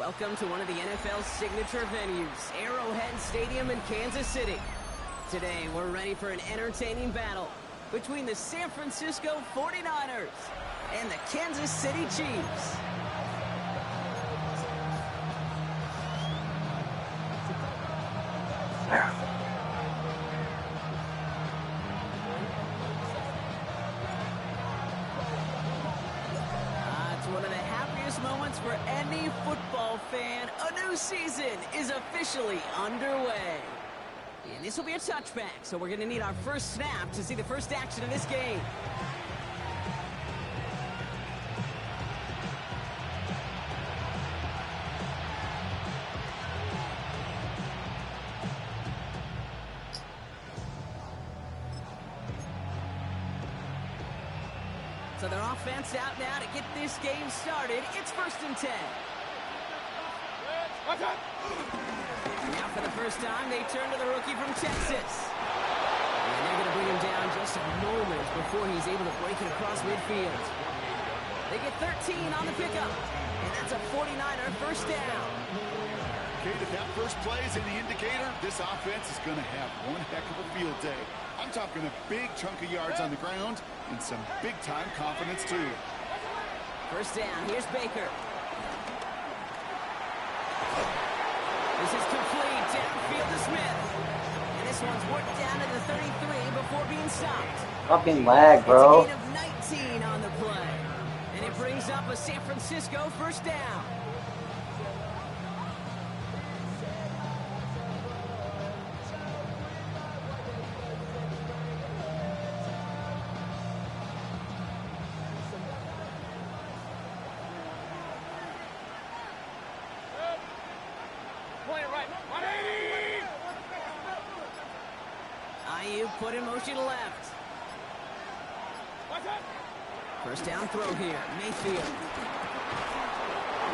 Welcome to one of the NFL's signature venues, Arrowhead Stadium in Kansas City. Today, we're ready for an entertaining battle between the San Francisco 49ers and the Kansas City Chiefs. It's one of the happiest moments for any football fan. A new season is officially underway. And this will be a touchback, so we're going to need our first snap to see the first action of this game. So their offense out now to get this game started. It's 1st and 10. Now for the first time, they turn to the rookie from Texas. And they're going to bring him down just a moment before he's able to break it across midfield. They get 13 on the pickup. And that's a 49er first down. Okay, if that first play is any indicator, this offense is going to have one heck of a field day. I'm talking a big chunk of yards on the ground and some big-time confidence, too. First down, here's Baker. This is complete, downfield to Smith. And this one's worked down to the 33 before being stopped. Fucking lag, bro. It's a gain of 19 on the play. And it brings up a San Francisco first down. Put in motion left. First down throw here, Mayfield.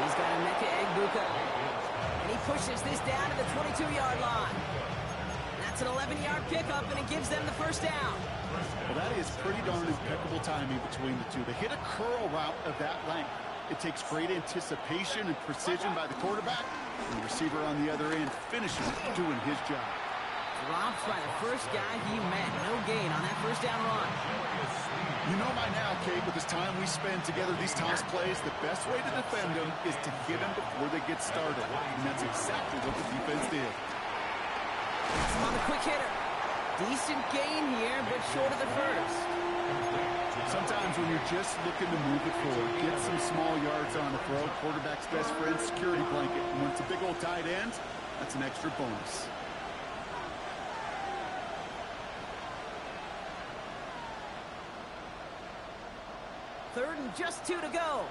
He's got Emeka Egbuka. And he pushes this down to the 22-yard line. That's an 11-yard pickup, and it gives them the first down. Well, that is pretty darn impeccable timing between the two. They hit a curl route of that length. It takes great anticipation and precision by the quarterback. And the receiver on the other end finishes doing his job. Dropped by the first guy he met. No gain on that first down run. You know by now, Kate, with this time we spend together these toss plays, the best way to defend them is to hit them before they get started. And that's exactly what the defense did. That's on the quick hitter. Decent gain here, but short of the first. Sometimes when you're just looking to move it forward, get some small yards on the throw, quarterback's best friend, security blanket. And when it's a big old tight end, that's an extra bonus. Third and just 2 to go. Out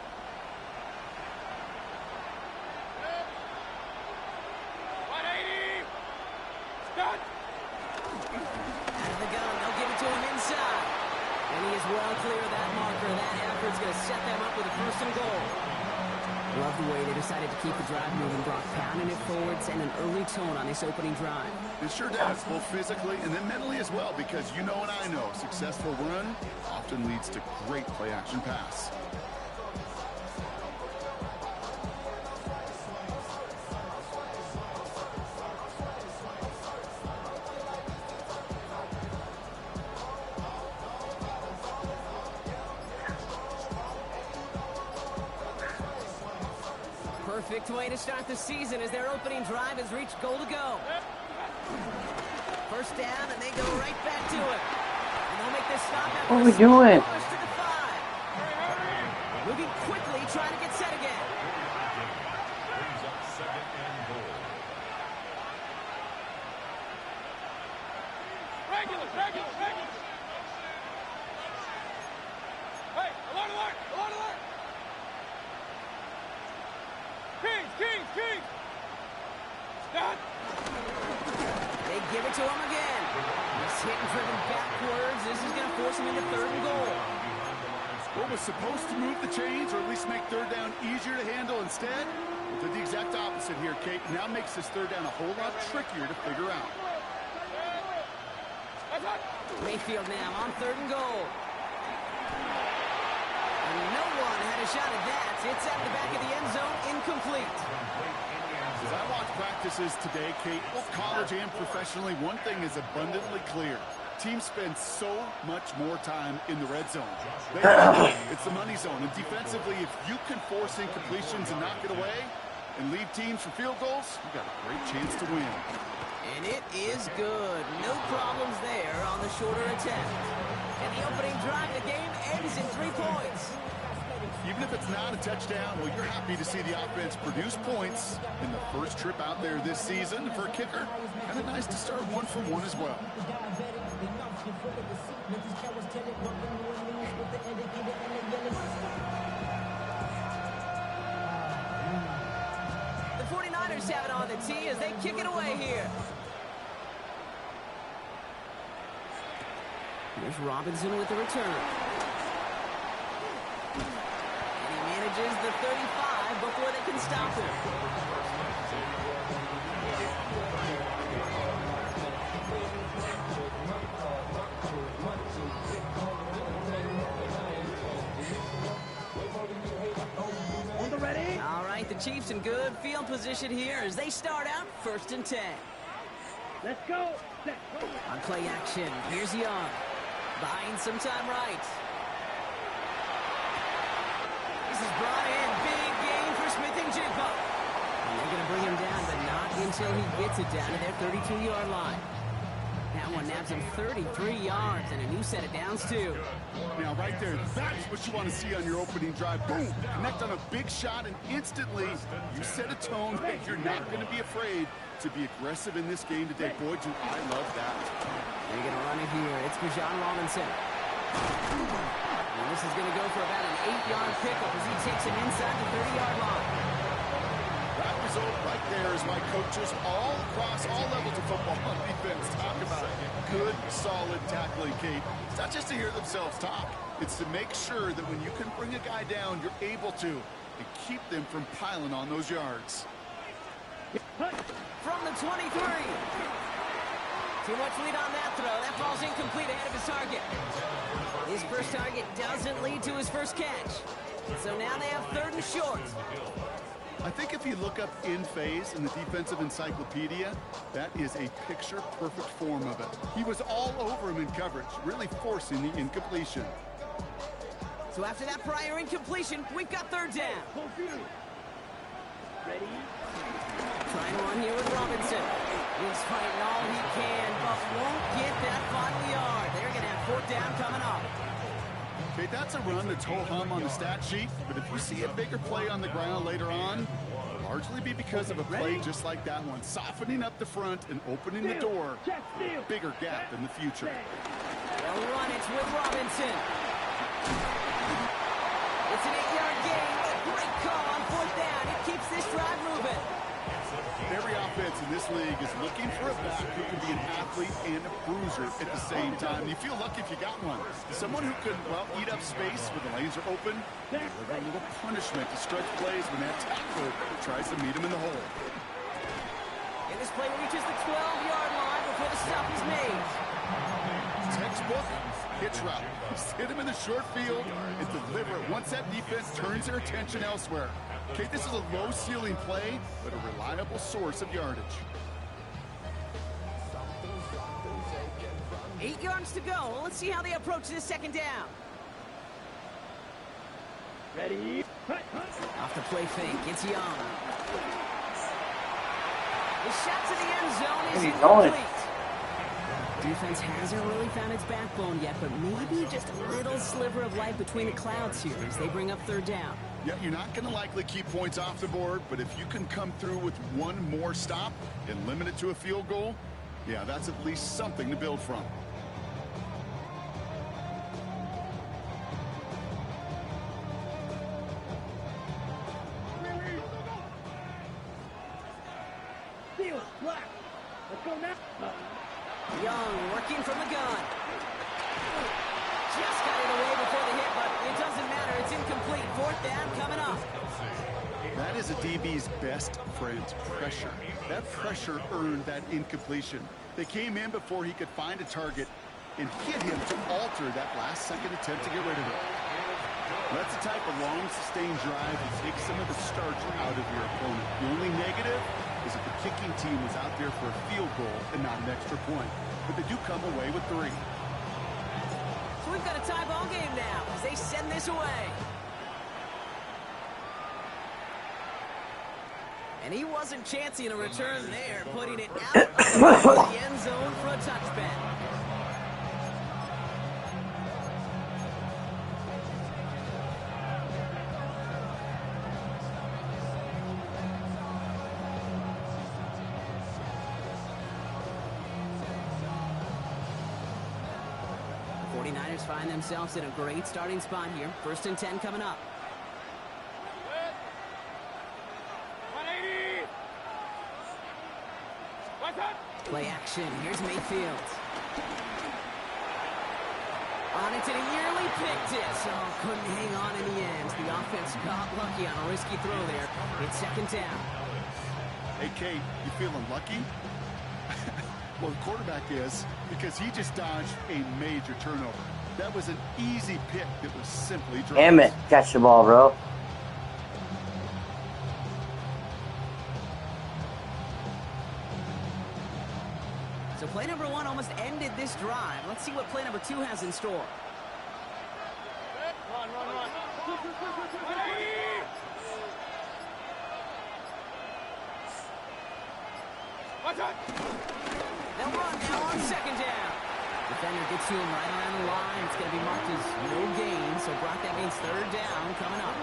of the gun, they'll give it to him inside. And he is well clear of that marker. That effort's going to set them up with a first and goal. Love the way they decided to keep the drive moving, Brock, pounding it forward, and an early tone on this opening drive. It sure does, both physically and then mentally as well, because you know and I know, successful run often leads to great play-action pass. Perfect way to start the season as their opening drive has reached goal to go. First down, and they go right back to it. And they'll make this stop after what are we doing? push to the 5. Moving quickly, trying to get set again. Regular. Hey, alert. Kings. Stop. They give it to him again. He's hit and driven backwards. This is going to force him into 3rd and goal. What was supposed to move the chains, or at least make 3rd down easier to handle instead, well, did the exact opposite here, Kate. Now makes this 3rd down a whole lot trickier to figure out. Mayfield now on 3rd and goal. No one had a shot at that. It's at the back of the end zone, incomplete. As I watch practices today, Kate, both college and professionally, one thing is abundantly clear. Teams spend so much more time in the red zone. It's the money zone. And defensively, if you can force incompletions and knock it away and leave teams for field goals, you got a great chance to win. And it is good. No problems there on the shorter attempt. And the opening drive of the game ends in 3 points. Even if it's not a touchdown, well, you're happy to see the offense produce points in the first trip out there this season. For a kicker, kind of nice to start 1 for 1 as well. The 49ers have it on the tee as they kick it away here. Here's Robinson with the return. And he manages the 35 before they can stop him. All right, the Chiefs in good field position here as they start out 1st and 10. Let's go. On play action, here's Young. Buying some time right. This is brought in. Big gain for Smith and Jigba. And they're going to bring him down, but not until he gets it down to their 32-yard line. That one nabs him 33 yards and a new set of downs, too. Now, right there, that's what you want to see on your opening drive. Boom! Connect on a big shot, and instantly you set a tone that you're not going to be afraid to be aggressive in this game today. Boy, do I love that. They're going to run it here. It's for John Robinson. And this is going to go for about an 8-yard pickup as he takes him inside the 30-yard line. That result right there is why coaches all across all levels of football on defense talk about good, solid tackling, Kate. It's not just to hear themselves talk. It's to make sure that when you can bring a guy down, you're able to and keep them from piling on those yards. From the 23. Too much lead on that throw. That ball's incomplete ahead of his target. His first target doesn't lead to his first catch. So now they have 3rd and short. I think if you look up in phase in the defensive encyclopedia, that is a picture-perfect form of it. He was all over him in coverage, really forcing the incompletion. So after that prior incompletion, we've got 3rd down. Ready? Trying to run here with Robinson. He's fighting all he can, but won't get that final yard. They're going to have 4th down coming up. Okay, that's a run that's ho-hum on the stat sheet, but if we see a bigger play on the ground later on, it'll largely be because of a play just like that one, softening up the front and opening the door, bigger gap in the future. They'll run it with Robinson. It's an 8-yard gain. Great call on 4th down. It keeps this drive moving. Every offense in this league is looking for a back who can be an athlete and a bruiser at the same time. You feel lucky if you got one. Someone who can, well, eat up space when the lanes are open, deliver a little punishment to stretch plays when that tackler tries to meet him in the hole. And this play reaches the 12-yard line before the stop is made. Textbook hitch route. Just hit him in the short field and deliver it once that defense turns their attention elsewhere. Okay, this is a low-ceiling play, but a reliable source of yardage. 8 yards to go. Let's see how they approach this 2nd down. Ready? Off the play fake, it's Young. The shot to the end zone is incomplete. Defense hasn't really found its backbone yet, but maybe just a little sliver of light between the clouds here as they bring up 3rd down. Yeah, you're not going to likely keep points off the board, but if you can come through with one more stop and limit it to a field goal, yeah, that's at least something to build from. Black. Let's go now. Young working from the gun. Just got it away before the hit, but it doesn't matter. It's incomplete. 4th down coming up. That is a DB's best friend, pressure. That pressure earned that incompletion. They came in before he could find a target and hit him to alter that last-second attempt to get rid of it. That's the type of long, sustained drive that takes some of the starch out of your opponent. The only negative is if the kicking team was out there for a field goal and not an extra point. But they do come away with 3. So we've got a tie ball game now as they send this away. And he wasn't chancing a return there, putting it out of the end zone for a touchback. The 49ers find themselves in a great starting spot here. 1st and 10 coming up. Play action. Here's Mayfield. On into the yearly pick test. Oh, couldn't hang on in the end. The offense got lucky on a risky throw there. It's 2nd down. Hey, Kate, you feeling lucky? Well, the quarterback is, because he just dodged a major turnover. That was an easy pick that was simply dropped. Damn it. Catch the ball, bro. So play number 1 almost ended this drive. Let's see what play number 2 has in store. Run. They'll run now on 2nd down. Defender gets to him right around the line. It's going to be marked as no gain. So, Brock, that means 3rd down coming up.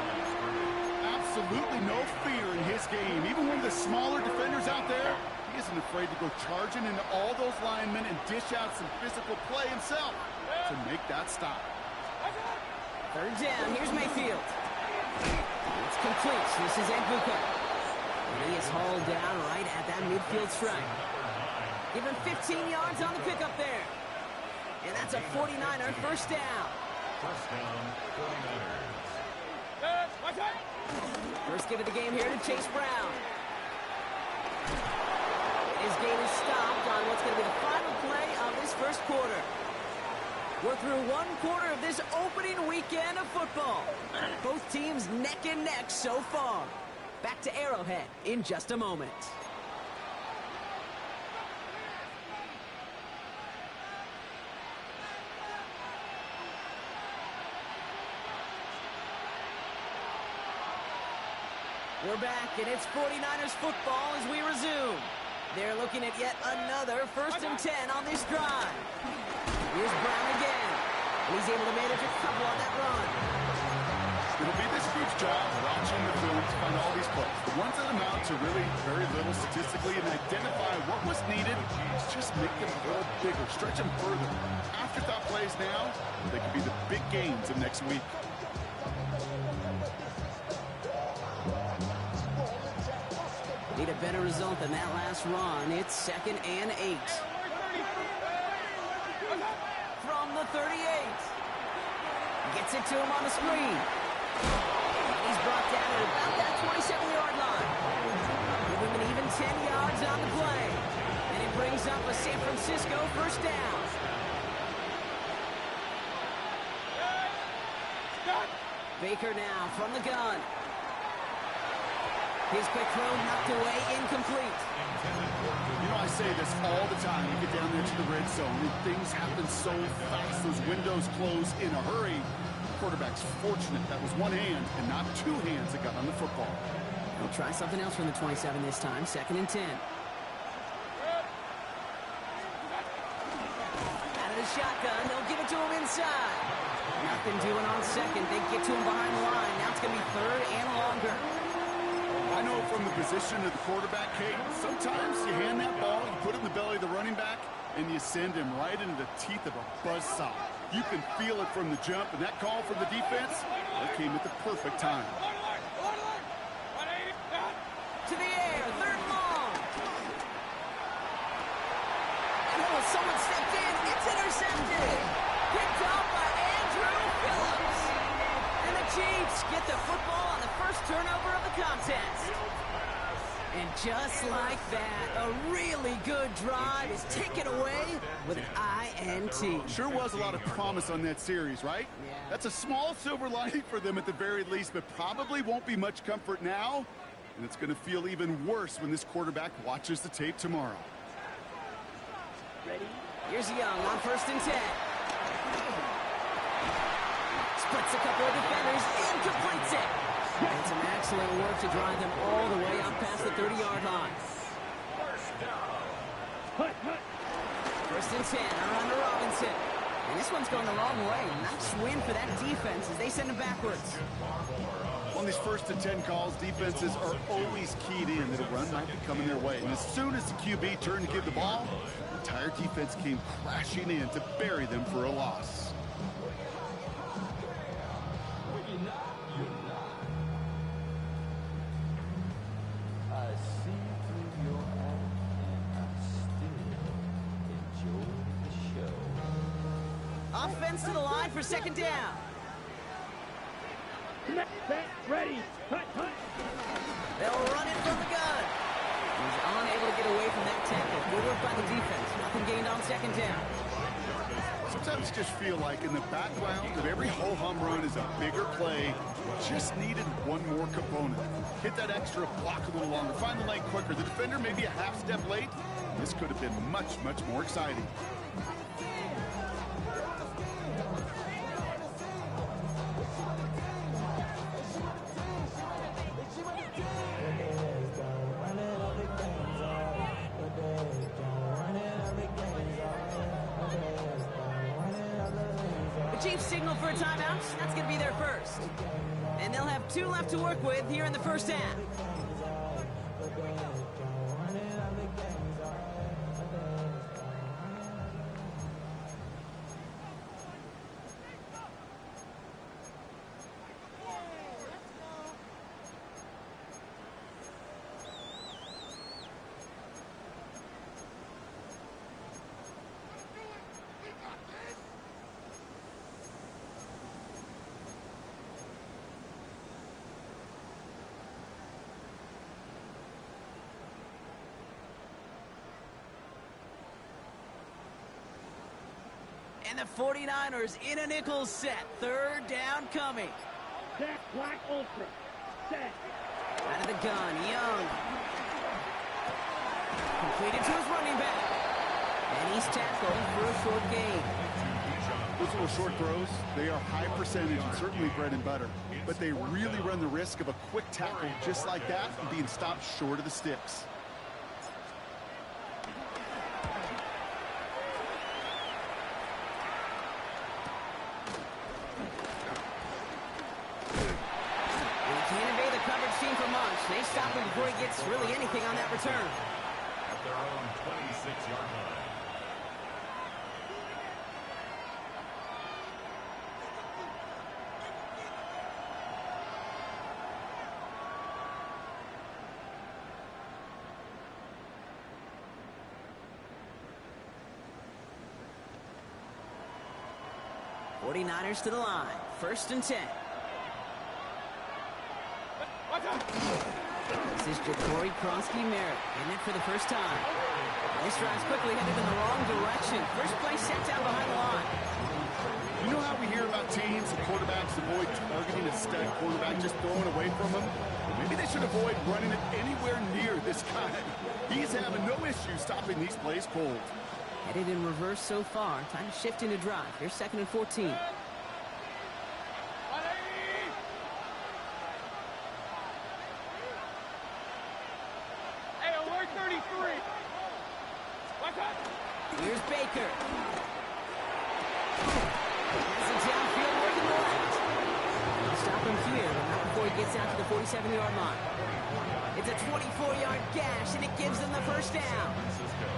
Absolutely no fear in his game. Even one of the smaller defenders out there, he isn't afraid to go charging into all those linemen and dish out some physical play himself to make that stop. 3rd down. Here's Mayfield. It's complete. This is Egbuka. And he is hauled down right at that midfield strike. Give him 15 yards on the pickup there. And that's a 49er 1st down. First give of the game here to Chase Brown. His game is stopped on what's going to be the final play of this 1st quarter. We're through 1 quarter of this opening weekend of football. Both teams neck and neck so far. Back to Arrowhead in just a moment. We're back, and it's 49ers football as we resume. They're looking at yet another 1st and 10 on this drive. Here's Brown again. And he's able to manage a couple on that run. It'll be this group's job watching the film to find all these plays. The ones that amount to really very little statistically and identify what was needed, just make them a little bigger, stretch them further. Afterthought plays now, they could be the big gains of next week. Need a better result than that last run. It's 2nd and 8. From the 38. Gets it to him on the screen. He's brought down at about that 27-yard line. Give him an even 10 yards on the play. And it brings up a San Francisco 1st down. Baker now from the gun. His quick throw knocked away, incomplete. You know, I say this all the time. You get down there to the red zone, and things happen so fast. Those windows close in a hurry. The quarterback's fortunate that was one hand and not 2 hands that got on the football. They'll try something else from the 27 this time. 2nd and 10. Out of the shotgun, they'll give it to him inside. Nothing doing on 2nd. They get to him behind the line. Now it's going to be 3rd and longer. I know from the position of the quarterback, Kate, sometimes you hand that ball, you put it in the belly of the running back, and you send him right into the teeth of a buzzsaw. You can feel it from the jump, and that call from the defense, that came at the perfect time. To the air, 3rd and long. And oh, someone stepped in. It's intercepted. Picked up by Andrew Phillips. And the Chiefs get the football on the 1st turnover of the contest. And just like that, a really good drive is taken away with an INT. Sure was a lot of promise on that series, right? Yeah. That's a small silver lining for them at the very least, but probably won't be much comfort now. And it's going to feel even worse when this quarterback watches the tape tomorrow. Ready? Here's Young on 1st and 10. Splits a couple of defenders and completes it. And some excellent work to drive them all the way up past the 30-yard line. Hut, hut. 1st and 10 around to Robinson. And this one's going the wrong way. Nice win for that defense as they send him backwards. On these 1st and 10 calls, defenses are always keyed in that a run might be coming their way. And as soon as the QB turned to give the ball, the entire defense came crashing in to bury them for a loss. Offense to the line for 2nd down. Snap, back, ready. Hut, hut. They'll run it from the gun. He's unable to get away from that tackle. Good work by the defense. Nothing gained on 2nd down. Sometimes just feel like in the background of every ho-hum run is a bigger play. Just needed one more component. Hit that extra block a little longer. Find the lane quicker. The defender maybe a half step late. This could have been much, much more exciting. Chiefs signal for a timeout. That's going to be their first. And they'll have 2 left to work with here in the 1st half. And the 49ers in a nickel set. 3rd down coming. Set, black, ultra. Set. Out of the gun, Young. Completed to his running back. And he's tackled for a short gain. Those little short throws, they are high percentage and certainly bread and butter. But they really run the risk of a quick tackle just like that and being stopped short of the sticks. They stop him before he gets really anything on that return. At their own 26-yard line. '49ers to the line. 1st and 10. This is Jacory Kronsky-Merritt in it for the first time. This drive's quickly headed in the wrong direction. First play set down behind the line. You know how we hear about teams and quarterbacks avoid targeting a stud quarterback, just throwing away from him? Maybe they should avoid running it anywhere near this guy. He's having no issue stopping these plays cold. Headed in reverse so far. Time to shift into drive. Here's 2nd and 14. Here's Baker. Has it downfield working the left. They'll stop him here, but not before he gets out to the 47-yard line. It's a 24-yard gash, and it gives them the 1st down.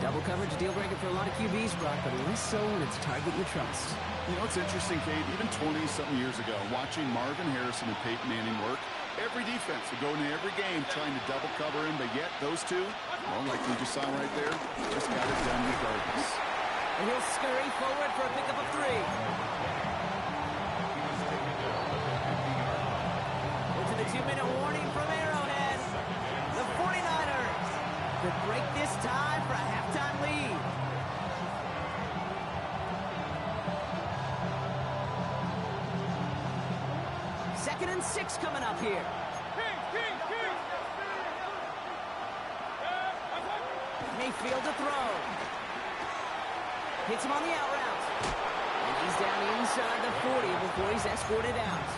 Double coverage deal breaker for a lot of QBs, Brock, but less so when it's a target you trust. You know, it's interesting, Kate, even 20-something years ago, watching Marvin Harrison and Peyton Manning work, every defense would go into every game trying to double cover him, but yet those two, well, like we just saw right there, just got it done regardless. And he'll scurry forward for a pickup of 3. Into the 2-minute warning from Arrowhead. The 49ers Could break this tie for a halftime lead. Second and 6 coming up here. King. Mayfield to throw. Hits him on the out route. And he's down inside the 40 before he's escorted out.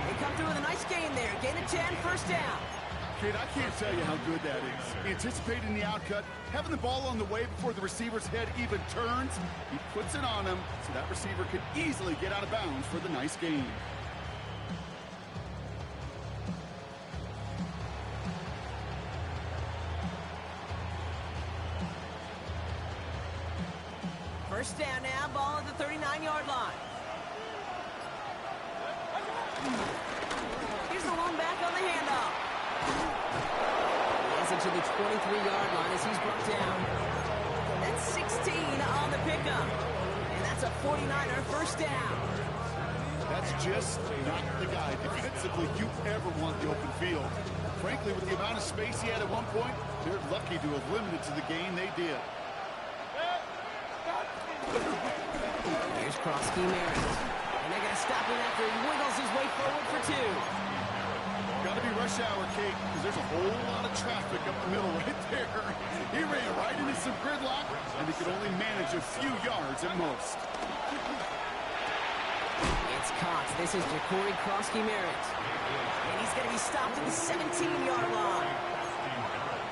They come through with a nice gain there. Gain of 10, first down. Kid, I can't tell you how good that is. Anticipating the outcut, having the ball on the way before the receiver's head even turns. He puts it on him so that receiver could easily get out of bounds for the nice gain. First down now, ball at the 39-yard line. Here's the one back on the handoff. He has it to the 23-yard line as he's brought down. That's 16 on the pickup. And that's a 49er first down. That's just not the guy defensively you ever want the open field. Frankly, with the amount of space he had at one point, they're lucky to have limited to the gain they did. Here's Krosky Merritt. And they're going to stop him after he wiggles his way forward for 2. Got to be rush hour, Kate, because there's a whole lot of traffic up the middle right there. He ran right into some gridlock, and he could only manage a few yards at most. It's caught. This is Ja'Cory Krosky Merritt. And he's going to be stopped at the 17-yard line.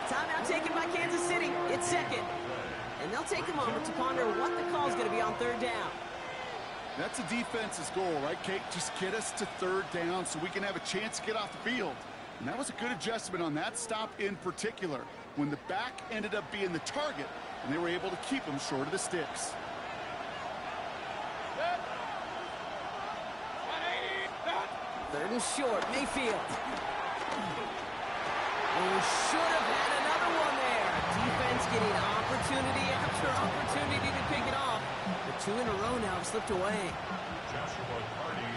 Timeout taken by Kansas City. It's second. And they'll take a moment to ponder what the call is going to be on third down. That's the defense's goal, right, Kate? Just get us to third down so we can have a chance to get off the field. And that was a good adjustment on that stop in particular, when the back ended up being the target, and they were able to keep him short of the sticks. Third and short, Mayfield. Oh, should have had another one there. Defense getting opportunity after opportunity to pick it off. The 2 in a row now have slipped away.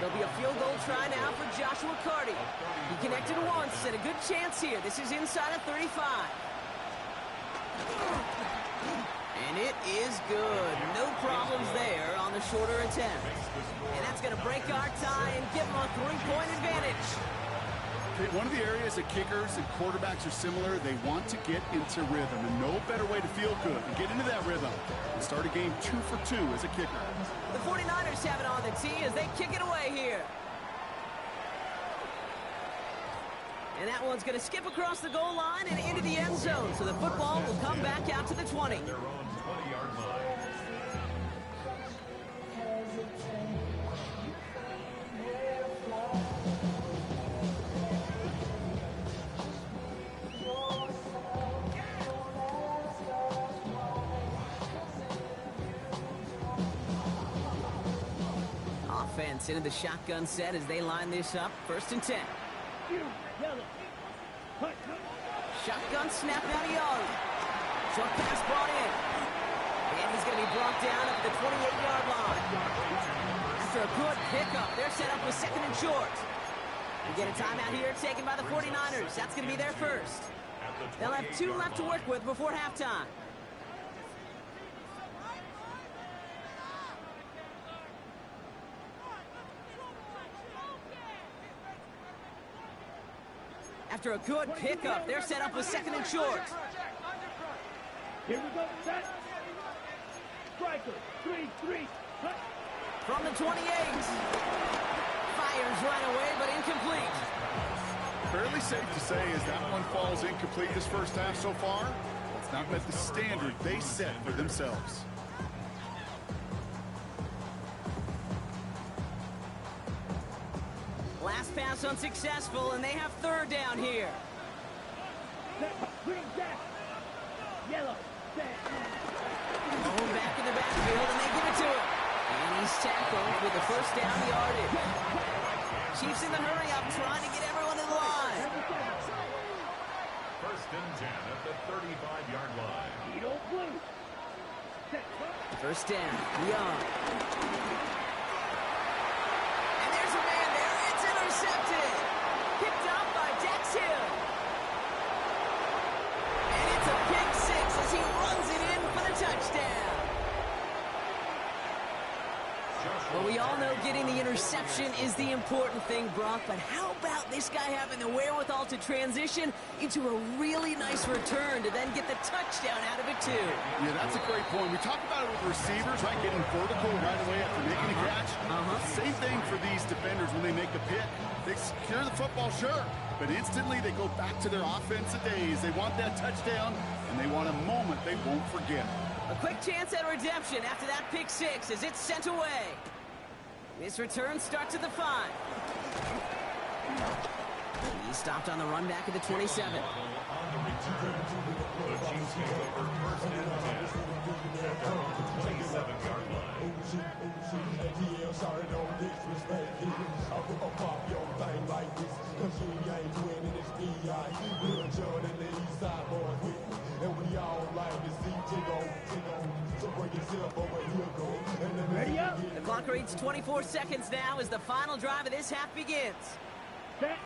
There'll be a field goal try now for Joshua Carty. He connected once and a good chance here. This is inside of 35. And it is good. No problems there on the shorter attempt. And that's going to break our tie and give them a 3-point advantage. One of the areas that kickers and quarterbacks are similar, they want to get into rhythm, and no better way to feel good and get into that rhythm and start a game 2 for 2 as a kicker. The 49ers have it on the tee as they kick it away here. And that one's going to skip across the goal line and into the end zone, so the football will come back out to the 20. Their own 20-yard line. Offense into the shotgun set as they line this up. First and 10. Yellow. Hut. Shotgun snap now to Young. Short pass brought in. And he's going to be brought down at the 28-yard line. After a good pickup, they're set up with second and short. We get a timeout here taken by the 49ers. That's going to be their first. They'll have 2 left to work with before halftime. After a good pickup, they're set up with second and short. Here we go. Set. Striker. 3-3. Hut. From the 28. Fires right away, but incomplete. Fairly safe to say as that one falls incomplete this first half so far. It's not met the standard they set for themselves. Last pass unsuccessful, and they have third down here. Set. Green set. Yellow. Set. Going back in the backfield, and they give it to him. And he's tackled with the first down yardage. Chiefs in the hurry up, trying to get everyone in the line. First and 10 at the 35-yard line. Edo blue. Set. First down, Young. And there's a man there. It's intercepted. Picked up by Dax Hill. And it's a as he runs it in for the touchdown. Well, we all know getting the interception is the important thing, Brock, but how about this guy having the wherewithal to transition into a really nice return to then get the touchdown out of it, too? Yeah, that's a great point. We talk about it with receivers, right, getting vertical right away after making a catch. Same thing for these defenders when they make a pick. They secure the football, sure, but instantly they go back to their offensive days. They want that touchdown, and they want a moment they won't forget. A quick chance at redemption after that pick six as it's sent away. This return starts at the 5. He stopped on the run back at the 27. On the return, the Chiefs take over first and 10 at the 27-yard line. Ready up. The clock reads 24 seconds now as the final drive of this half begins. Set.